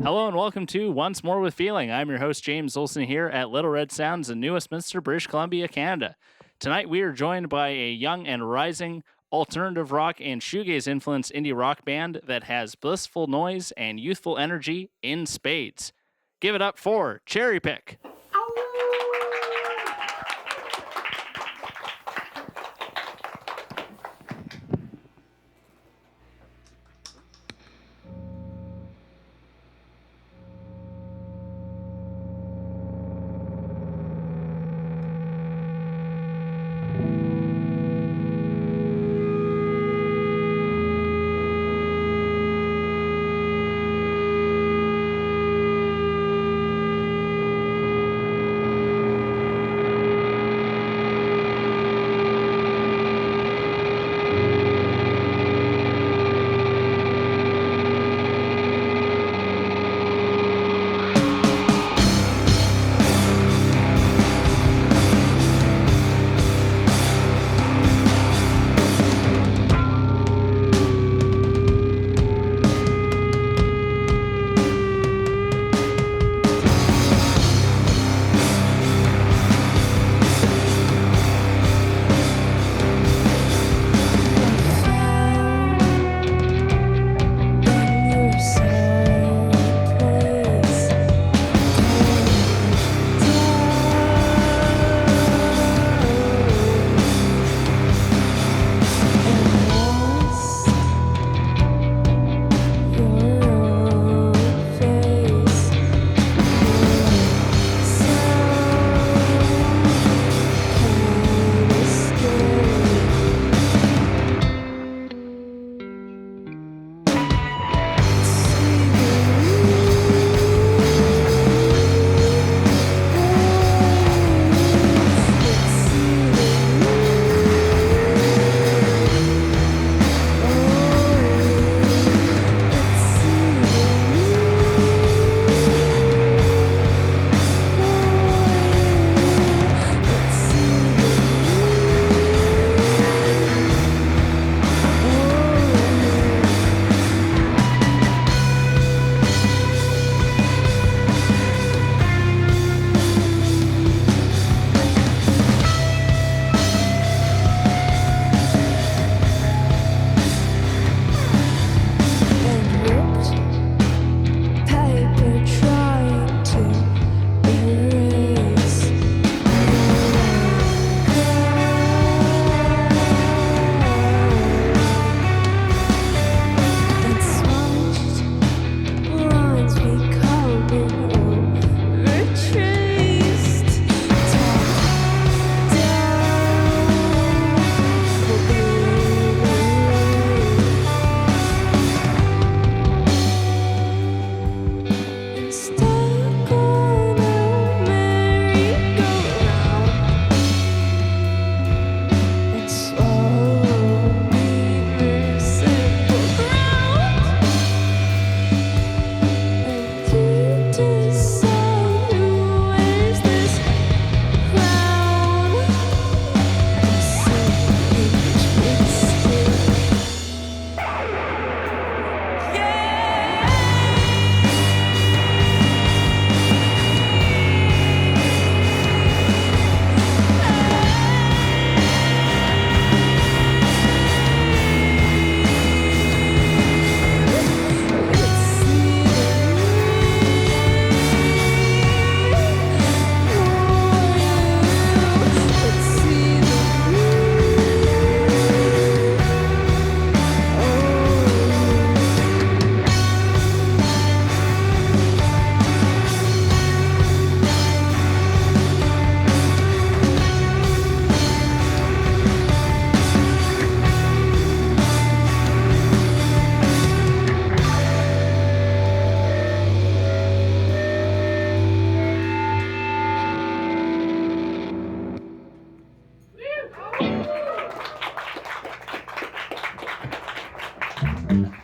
Hello and welcome to Once More with Feeling. I'm your host, James Olson, here at Little Red Sounds in New Westminster, British Columbia, Canada. Tonight we are joined by a young and rising alternative rock and shoegaze-influenced indie rock band that has blissful noise and youthful energy in spades. Give it up for Cherry Pick.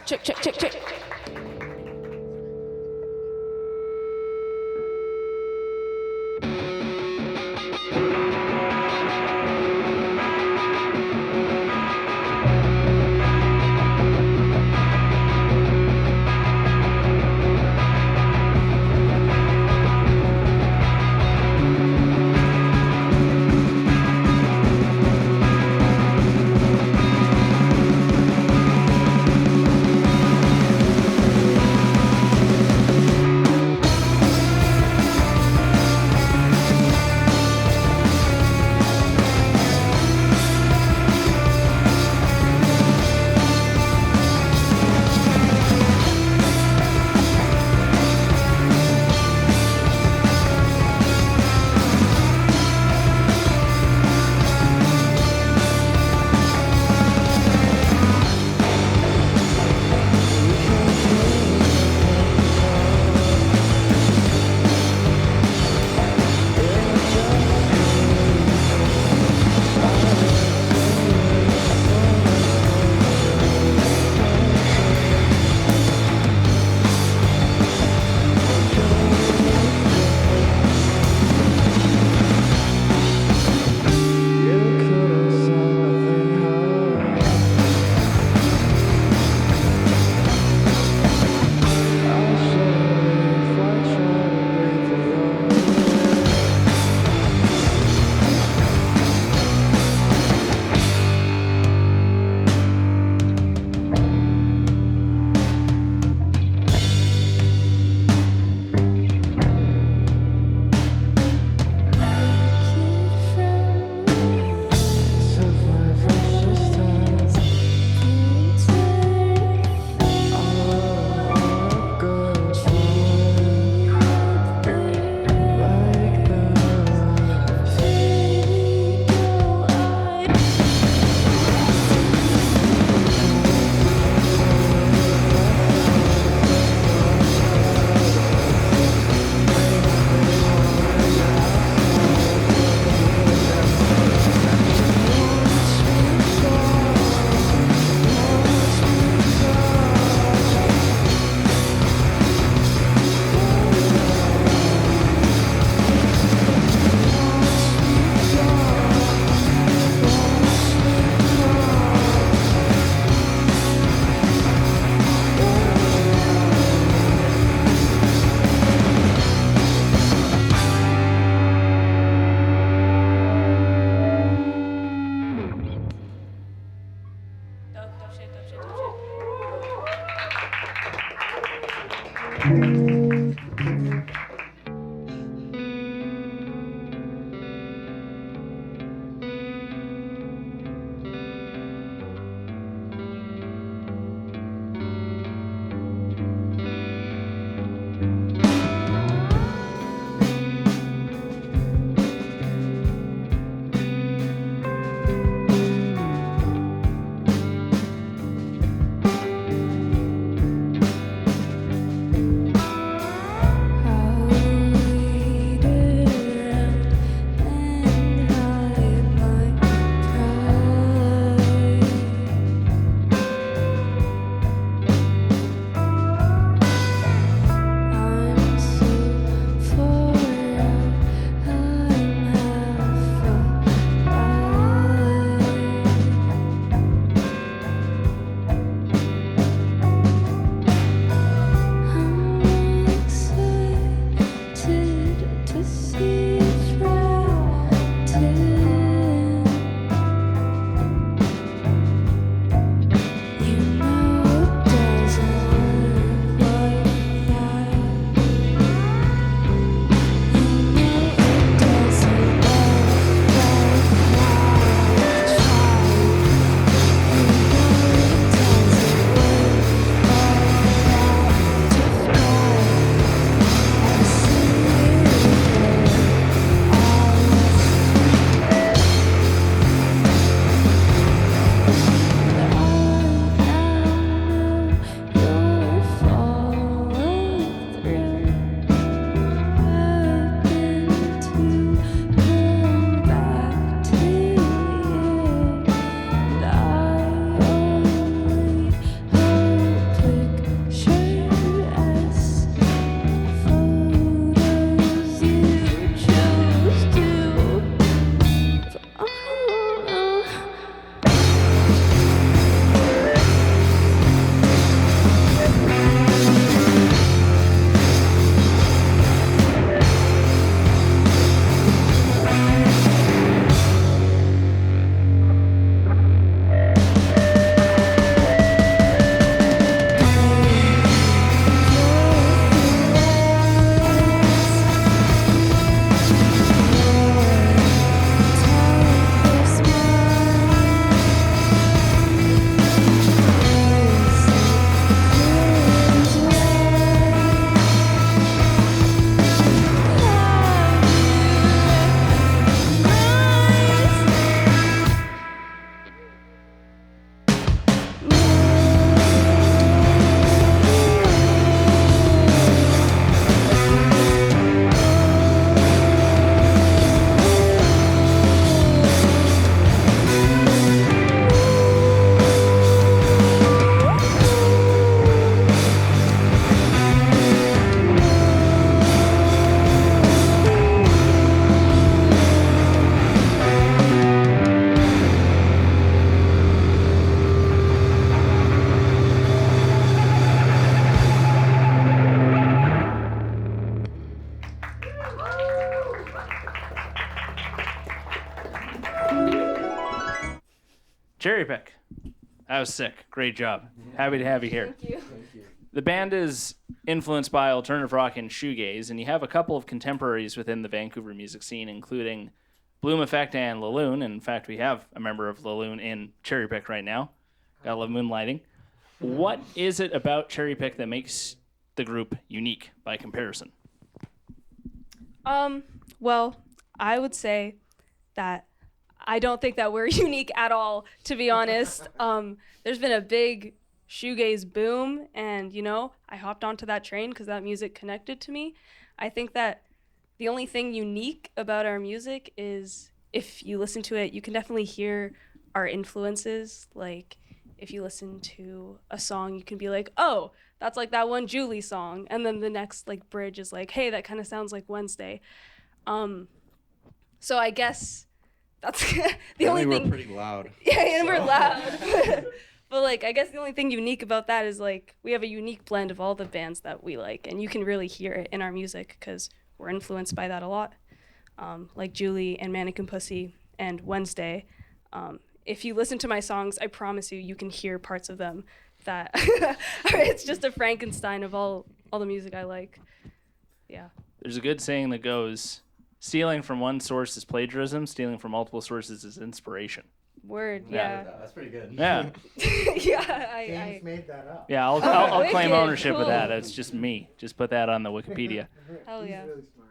Check, check, check, check. Cherry Pick. That was sick. Great job. Happy to have you here. Thank you. The band is influenced by alternative rock and shoegaze, and you have a couple of contemporaries within the Vancouver music scene, including Bloom Effect and Laloon. And in fact, we have a member of Laloon in Cherry Pick right now. Got love Moonlighting. What is it about Cherry Pick that makes the group unique by comparison? Well, I would say that I don't think that we're unique at all, to be honest. There's been a big shoegaze boom, and, you know, I hopped onto that train because that music connected to me. I think that the only thing unique about our music is if you listen to it, you can definitely hear our influences. Like, if you listen to a song, you can be like, oh, that's like that one Julie song. And then the next, like, bridge is like, hey, that kind of sounds like Wednesday. So I guess that's the only thing. We're pretty loud. Yeah, and we're loud. But, like, I guess the only thing unique about that is, like, we have a unique blend of all the bands that we like, and you can really hear it in our music because we're influenced by that a lot. Like Julie and Mannequin Pussy and Wednesday. If you listen to my songs, I promise you, you can hear parts of them that it's just a Frankenstein of all all the music I like. Yeah. There's a good saying that goes, stealing from one source is plagiarism, stealing from multiple sources is inspiration. Word. Yeah. Yeah. That's pretty good. Yeah. Yeah. James made that up. Yeah, I'll claim Wicked, ownership of cool. that. It's just me. Just put that on the Wikipedia. Hell yeah. He's really smart.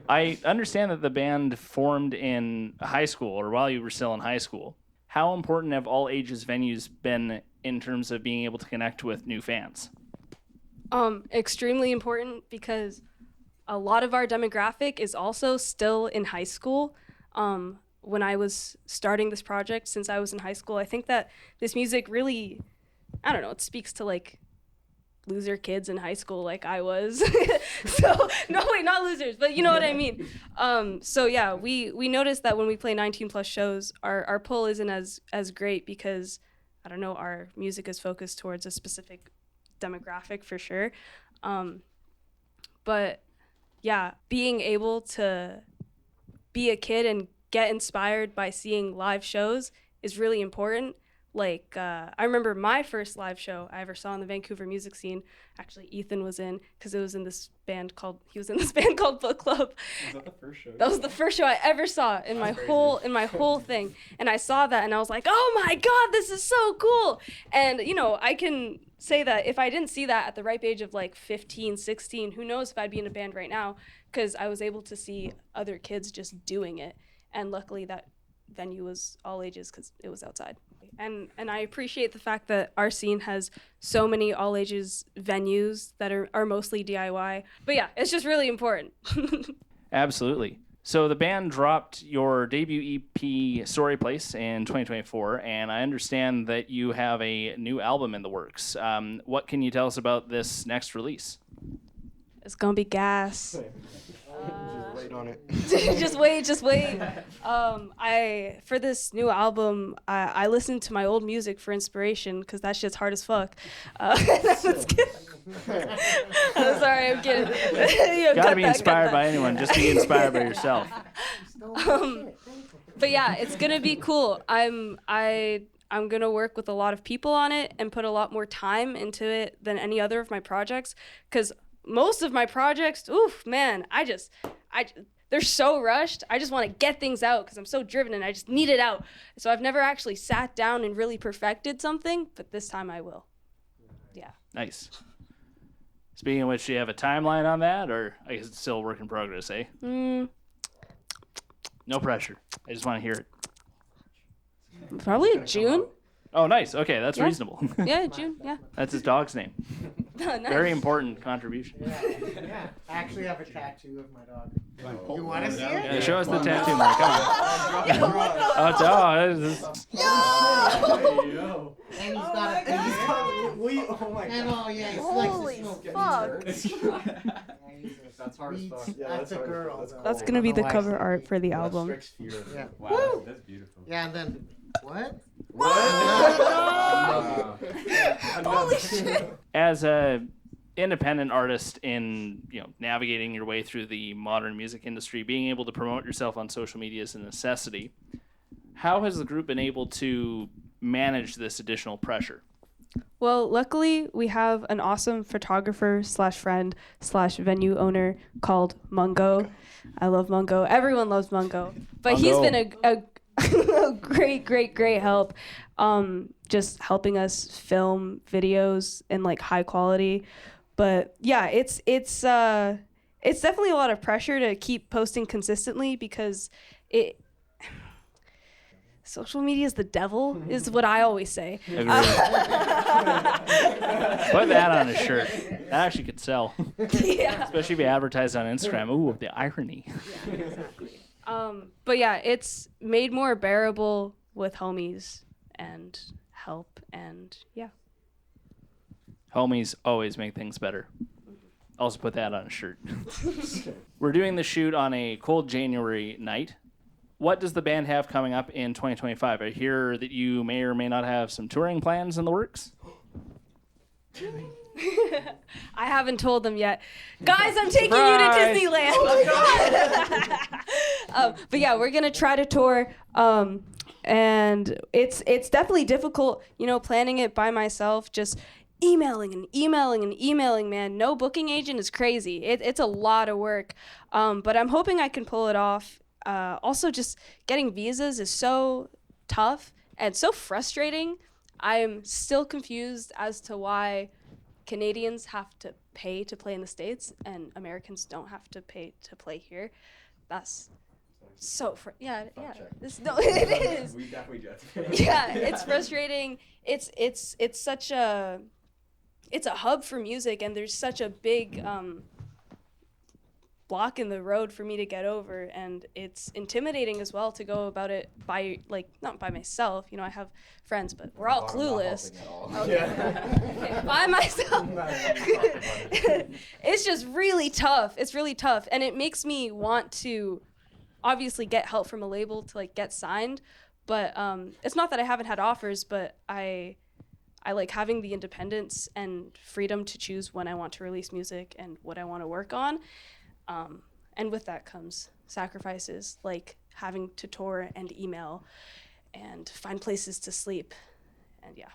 I understand that the band formed in high school or while you were still in high school. How important have all ages venues been in terms of being able to connect with new fans? Extremely important because a lot of our demographic is also still in high school. When I was starting this project, since I was in high school, I think that this music really, I don't know, it speaks to like loser kids in high school like I was. So, no, wait, not losers, but you know what I mean. So yeah, we noticed that when we play 19 plus shows, our pull isn't as great because, I don't know, our music is focused towards a specific demographic for sure. But yeah, being able to be a kid and get inspired by seeing live shows is really important. Like, I remember my first live show I ever saw in the Vancouver music scene. Actually, Ethan was in, because he was in this band called Book Club. Was that the first show? That was the first show I ever saw in my whole thing. And I saw that and I was like, oh my God, this is so cool. And, you know, I can say that if I didn't see that at the ripe age of like 15, 16, who knows if I'd be in a band right now, because I was able to see other kids just doing it. And luckily that venue was all ages because it was outside. And I appreciate the fact that our scene has so many all ages venues that are mostly DIY. But yeah, it's just really important. Absolutely. So the band dropped your debut EP, Sorry Place, in 2024, and I understand that you have a new album in the works. What can you tell us about this next release? It's gonna be gas. Just wait on it. just wait. For this new album, I listened to my old music for inspiration because that shit's hard as fuck. I'm sorry, I'm kidding. Gotta be inspired by anyone. Just be inspired by yourself. But yeah, it's gonna be cool. I'm gonna work with a lot of people on it and put a lot more time into it than any other of my projects, because most of my projects, oof, man, they're so rushed. I just want to get things out because I'm so driven and I just need it out. So I've never actually sat down and really perfected something, but this time I will. Yeah. Nice. Speaking of which, do you have a timeline on that, or I guess it's still a work in progress, eh? No pressure. I just want to hear it. Probably June. Oh, nice. Okay, that's Yeah. reasonable. Yeah, June. Yeah. That's his dog's name. Nice. Very important contribution. Yeah. I actually have a tattoo of my dog. You want to see it? Yeah, show us the tattoo, Mike. Come on. Yo, what the Oh, it's, And he's got a. And he's got. Oh my God. And oh yeah, he likes to smoke. That's hard as fuck. Yeah, that's a girl. That's gonna be the cover art for the album. Yeah. Wow, that's beautiful. Yeah, and then what? Holy shit. As a independent artist in navigating your way through the modern music industry, being able to promote yourself on social media is a necessity. How has the group been able to manage this additional pressure? Well, luckily we have an awesome photographer / friend / venue owner called Mungo. I love Mungo. Everyone loves Mungo. But he's been a great help. Just helping us film videos in like high quality. But yeah, it's definitely a lot of pressure to keep posting consistently because social media is the devil, is what I always say. Put that on a shirt. That actually could sell. Yeah. Especially if you advertise on Instagram. Ooh, the irony. Yeah, exactly. But yeah, it's made more bearable with homies and help, and yeah. Homies always make things better. Also put that on a shirt. We're doing the shoot on a cold January night. What does the band have coming up in 2025? I hear that you may or may not have some touring plans in the works. I haven't told them yet. Guys, I'm taking Surprise! you to Disneyland. But yeah, we're gonna try to tour, and it's definitely difficult, planning it by myself. Just emailing and emailing and emailing, man. No booking agent is crazy. It's a lot of work, but I'm hoping I can pull it off. Also, just getting visas is so tough and so frustrating. I'm still confused as to why Canadians have to pay to play in the States and Americans don't have to pay to play here. That's so yeah. It is. We definitely do. Yeah, it's frustrating. It's such a hub for music, and there's such a big block in the road for me to get over, and it's intimidating as well to go about it not by myself. You know, I have friends, but we're all clueless. Okay, by myself. It's just really tough. It's really tough, and it makes me want to obviously get help from a label to like get signed, but it's not that I haven't had offers, but I like having the independence and freedom to choose when I want to release music and what I want to work on. And with that comes sacrifices, like having to tour and email and find places to sleep, and yeah.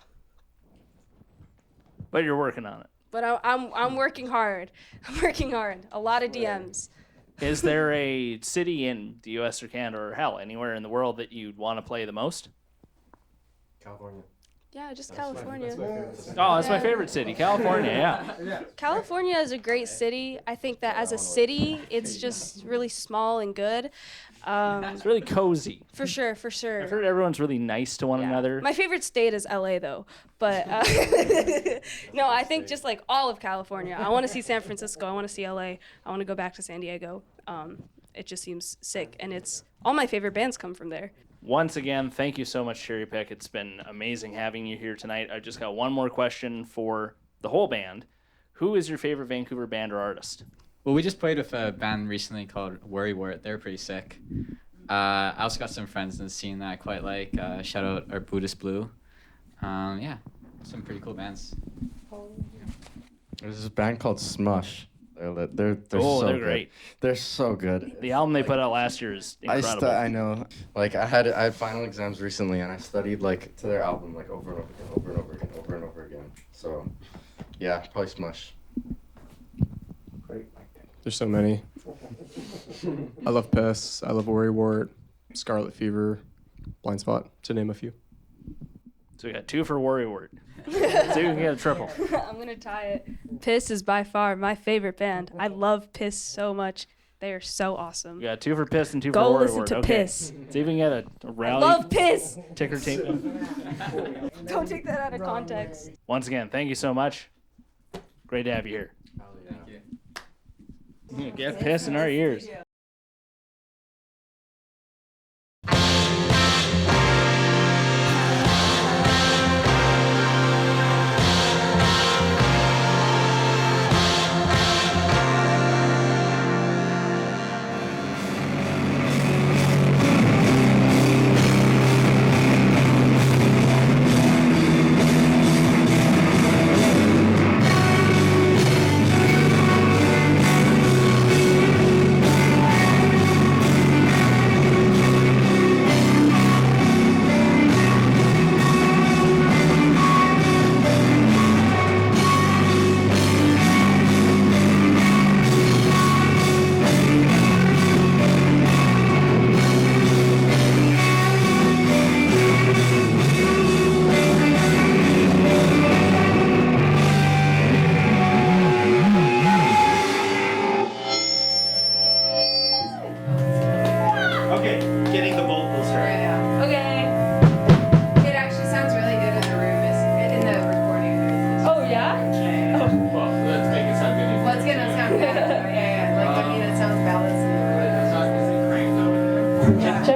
But you're working on it. But I'm working hard. I'm working hard. A lot of DMs. Is there a city in the U.S. or Canada or hell anywhere in the world that you'd want to play the most? California. Yeah, just California. Oh, that's my favorite city, California. Yeah. California is a great city. I think that as a city, it's just really small and good. It's really cozy. For sure, for sure. I've heard everyone's really nice to one another. My favorite state is LA though, but no, I think just like all of California. I want to see San Francisco. I want to see LA. I want to go back to San Diego. It just seems sick, and it's all my favorite bands come from there. Once again, thank you so much, Cherry Pick. It's been amazing having you here tonight. I just got one more question for the whole band. Who is your favorite Vancouver band or artist? Well, we just played with a band recently called Worry Wart. They're pretty sick. I also got some friends in the scene that I quite like. Shout out our Buddhist Blue. Yeah, some pretty cool bands. There's this band called Smush. They're Oh, so they're good. great. They're so good. The album they put out last year is incredible. I know. Like I had final exams recently, and I studied like to their album like over and over and over again. So, yeah, probably Smush. There's so many. I love Piss. I love Worry Wart, Scarlet Fever, Blind Spot, to name a few. So we got 2 for Worry Wart. So you can get a triple. I'm going to tie it. Piss is by far my favorite band. I love Piss so much. They are so awesome. You got 2 for Piss and 2 Go for Worry listen Wart. to Okay. Piss. See if we can get a rally. Love Piss. Ticker tape. Don't take that out of context. Once again, thank you so much. Great to have you here. Get Piss in our ears. Okay, getting the vocals right. Okay. It actually sounds really good in the room, in the recording. Oh, yeah? Well, let's make it sound good. Well, it's gonna sound good. Yeah. Like, I mean, it sounds balanced in the room. Check.